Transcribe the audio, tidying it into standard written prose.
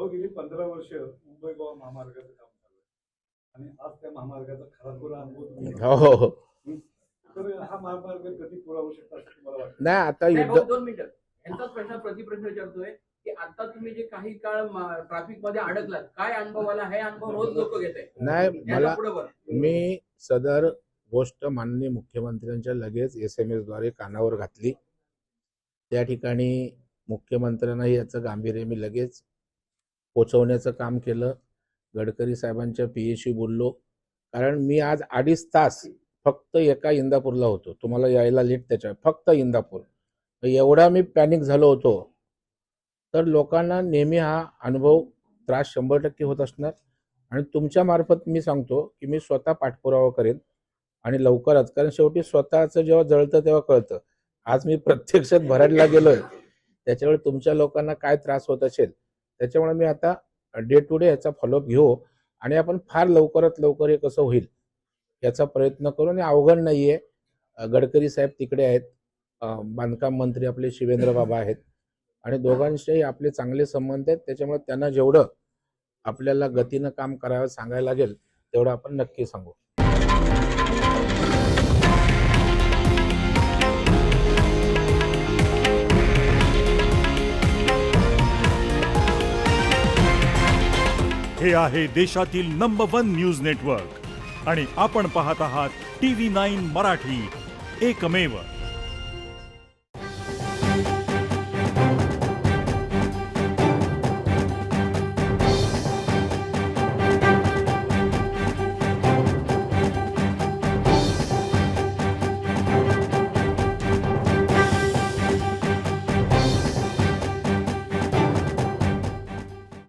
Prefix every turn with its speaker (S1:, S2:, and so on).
S1: हो, गेली 15 वर्ष मुंबई गोवा महामार्गाचं काम चालू आहे आणि आज त्या महामार्गाचा खराखुरा अनुभव तुम्ही घेतला.
S2: हो हो.
S1: हं. तर हा महामार्ग कधी पुरा होऊ शकतो असं तुम्हाला वाटतं?
S2: नाही आता
S3: नाही,
S2: युद्ध
S3: भाऊ, 2 मिनिटं. यांचाच प्रतिप्रश्न विचारतोय की आता तुम्ही जे काही काळ ट्रॅफिक मध्ये अडकलात, काय अनुभव आला? हे अनुभव रोज लोक घेत आहेत.
S2: नाही मला
S3: पुढे वर
S2: मी सदर गोष्ट माननीय मुख्यमंत्र्यांच्या लगेच SMS द्वारे कानावर घातली. त्या ठिकाणी मुख्यमंत्र्यांनाही याचं गांभीर्य मी लगेच पोचवण्याचं काम केलं. गडकरी साहेबांच्या PAशी बोललो, कारण मी आज 2.5 तास फक्त एका इंदापूरला होतो. तुम्हाला यायला लेट त्याच्या फक्त इंदापूर. एवढा मी पॅनिक झालो होतो. तर लोकांना नेहमी हा अनुभव त्रास 100% होत असणार आणि तुमच्या मार्फत मी सांगतो की मी स्वतः पाठपुरावा करेन आणि लवकरच, कारण शेवटी स्वतःचं जेव्हा जळतं तेव्हा कळतं. आज मी प्रत्यक्षात भराडला गेलोय, त्याच्यामुळे तुमच्या लोकांना काय त्रास होत असेल त्याच्यामुळे मी आता डे टू डे याचा फॉलोअप घेऊ आणि आपण फार लवकरात लवकर हे कसं होईल याचा प्रयत्न करू. आणि अवघड नाहीये. गडकरी साहेब तिकडे आहेत, बांधकाम मंत्री आपले शिवेंद्र बाबा आहेत आणि दोघांशीही आपले चांगले संबंध आहेत. त्याच्यामुळे त्यांना जेवढं आपल्याला गतीनं काम करायला सांगायला लागेल तेवढं आपण नक्की सांगू.
S4: हे आहे देशातील नंबर 1 न्यूज नेटवर्क आणि आपण पाहत आहात TV9 मराठी, एकमेव.